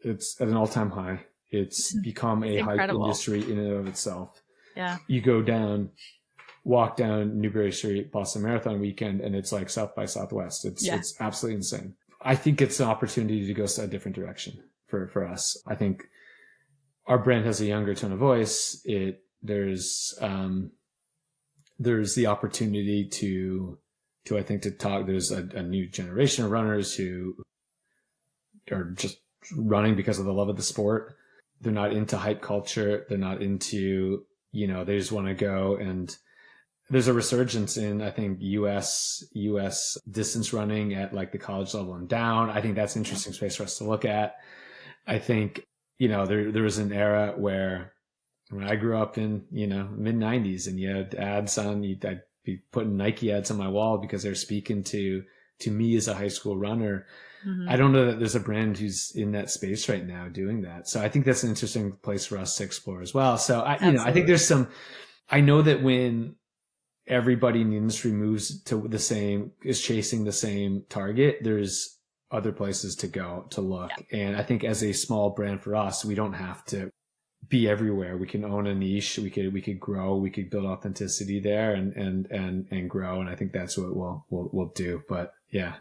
it's at an all-time high. It's become a hype industry in and of itself. Yeah. You walk down Newbury Street, Boston Marathon weekend, and it's like South by Southwest. It's absolutely insane. I think it's an opportunity to go a different direction for us. I think our brand has a younger tone of voice. There's the opportunity to talk. There's a new generation of runners who are just running because of the love of the sport. They're not into hype culture. They're not into, they just want to go. And there's a resurgence in, I think, US distance running at like the college level and down. I think that's an interesting space for us to look at. I think, there was an era where when I grew up in, mid 90s and you had ads on, I'd be putting Nike ads on my wall because they're speaking to me as a high school runner. Mm-hmm. I don't know that there's a brand who's in that space right now doing that. So I think that's an interesting place for us to explore as well. So I think there's I know that when everybody in the industry moves to is chasing the same target, there's other places to go to look. Yeah. And I think as a small brand for us, we don't have to be everywhere. We can own a niche. We could grow. We could build authenticity there and grow. And I think that's what we'll do. But yeah,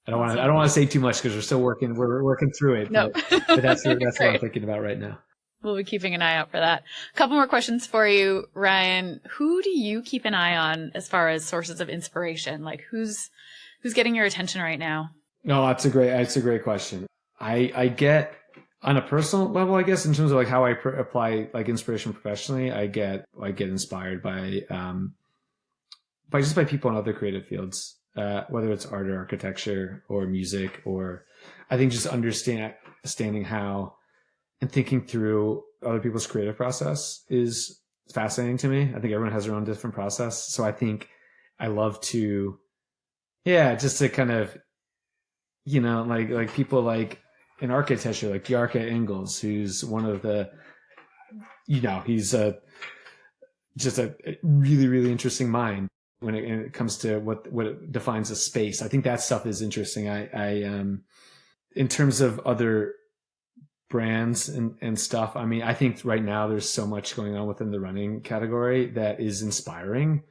I don't want to say too much because we're still working. We're working through it. No, but that's what I'm thinking about right now. We'll be keeping an eye out for that. A couple more questions for you, Ryan. Who do you keep an eye on as far as sources of inspiration? Like who's getting your attention right now? No, that's a great question. I get on a personal level, I guess, in terms of like how I apply like inspiration professionally, I get inspired by people in other creative fields, whether it's art or architecture or music, or I think just understanding how and thinking through other people's creative process is fascinating to me. I think everyone has their own different process. So I think I love to, just to kind of, like people like in architecture, like Bjarke Ingels, who's one of the, he's just a really, really interesting mind when it comes to what it defines a space. I think that stuff is interesting. I in terms of other brands and stuff, I mean, I think right now there's so much going on within the running category that is inspiring.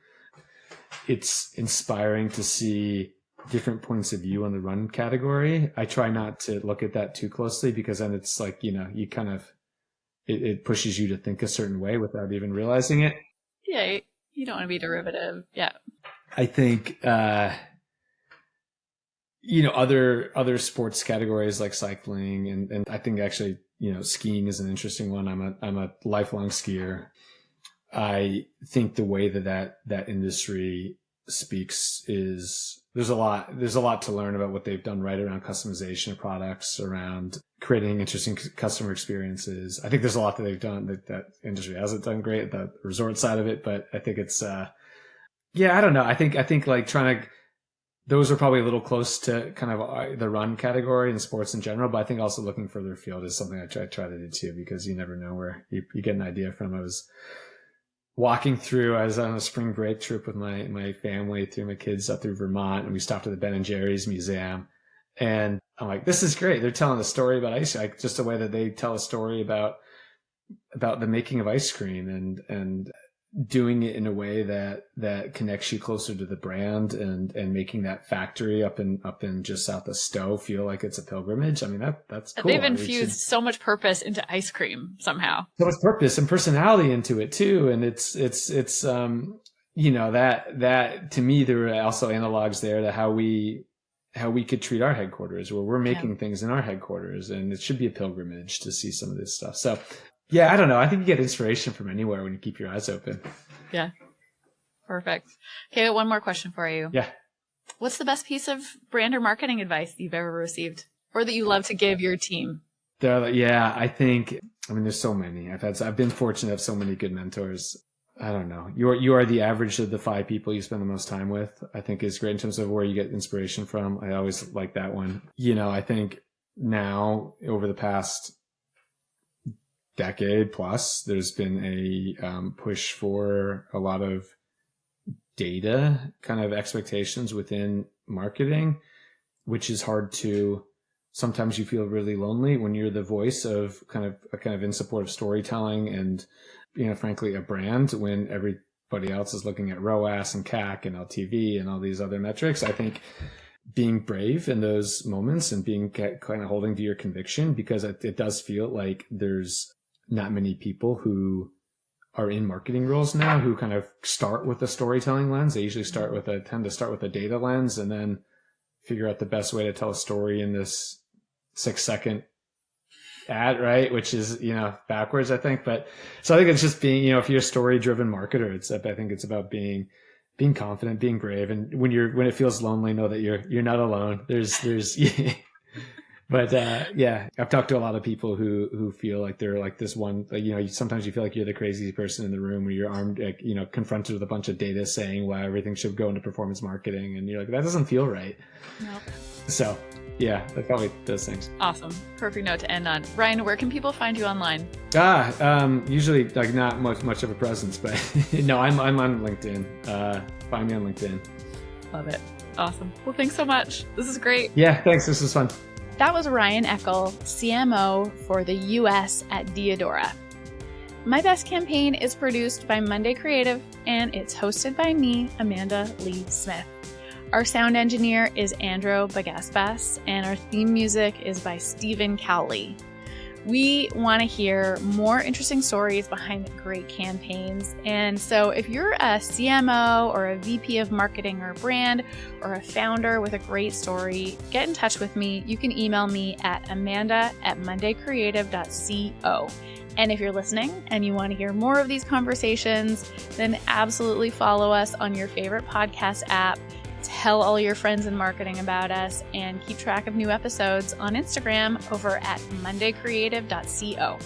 It's inspiring to see different points of view on the run category. I try not to look at that too closely because then it's like, you kind of, it pushes you to think a certain way without even realizing it. Yeah. You don't want to be derivative. Yeah. I think, other sports categories like cycling and I think actually, skiing is an interesting one. I'm a lifelong skier. I think the way that industry speaks is there's a lot to learn about what they've done right around customization of products, around creating interesting customer experiences. I think there's a lot that they've done that industry hasn't done great at the resort side of it, but I think it's, I don't know. I think like trying to, those are probably a little close to kind of the run category and sports in general, but I think also looking further afield is something I try to do too, because you never know where you get an idea from. I was on a spring break trip with my family through my kids up through Vermont, and we stopped at the Ben & Jerry's museum, and I'm like, this is great. They're telling a story about ice, like just the way that they tell a story about the making of ice cream and doing it in a way that connects you closer to the brand and making that factory up in just south of Stowe feel like it's a pilgrimage. I mean, that's cool. They've infused so much purpose into ice cream somehow. So much purpose and personality into it too. And it's that to me, there are also analogs there to how we could treat our headquarters, where we're making things in our headquarters, and it should be a pilgrimage to see some of this stuff. So yeah, I don't know. I think you get inspiration from anywhere when you keep your eyes open. Yeah. Perfect. Okay, one more question for you. Yeah. What's the best piece of brand or marketing advice you've ever received or that you love to give your team? I mean, there's so many. I've been fortunate to have so many good mentors. I don't know. You are the average of the 5 people you spend the most time with, I think is great in terms of where you get inspiration from. I always like that one. I think now over the past decade plus, there's been a push for a lot of data kind of expectations within marketing, which is hard to, sometimes you feel really lonely when you're the voice of kind of in support of storytelling and, frankly, a brand, when everybody else is looking at ROAS and CAC and LTV and all these other metrics. I think being brave in those moments and being kind of holding to your conviction, because it does feel like there's not many people who are in marketing roles now who kind of start with a storytelling lens. They usually tend to start with a data lens and then figure out the best way to tell a story in this 6-second ad, right? Which is, backwards, I think. But so I think it's just being, if you're a story driven marketer, I think it's about being confident, being brave. And when it feels lonely, know that you're not alone. There's but I've talked to a lot of people who feel like they're like this one, sometimes you feel like you're the crazy person in the room where you're armed, confronted with a bunch of data saying why everything should go into performance marketing. And you're like, that doesn't feel right. Nope. So yeah, that's probably those things. Awesome. Perfect note to end on. Ryan, where can people find you online? Usually like not much of a presence, but no, I'm on LinkedIn. Find me on LinkedIn. Love it. Awesome. Well, thanks so much. This is great. Yeah, thanks. This was fun. That was Ryan Eckel, CMO for the US at Diadora. My Best Campaign is produced by Monday Creative, and it's hosted by me, Amanda Lee Smith. Our sound engineer is Andrew Bagaspas, and our theme music is by Stephen Cowley. We want to hear more interesting stories behind great campaigns. And so if you're a CMO or a VP of marketing or brand or a founder with a great story, get in touch with me. You can email me at amanda@mondaycreative.co. And if you're listening and you want to hear more of these conversations, then absolutely follow us on your favorite podcast app. Tell all your friends in marketing about us, and keep track of new episodes on Instagram over at mondaycreative.co.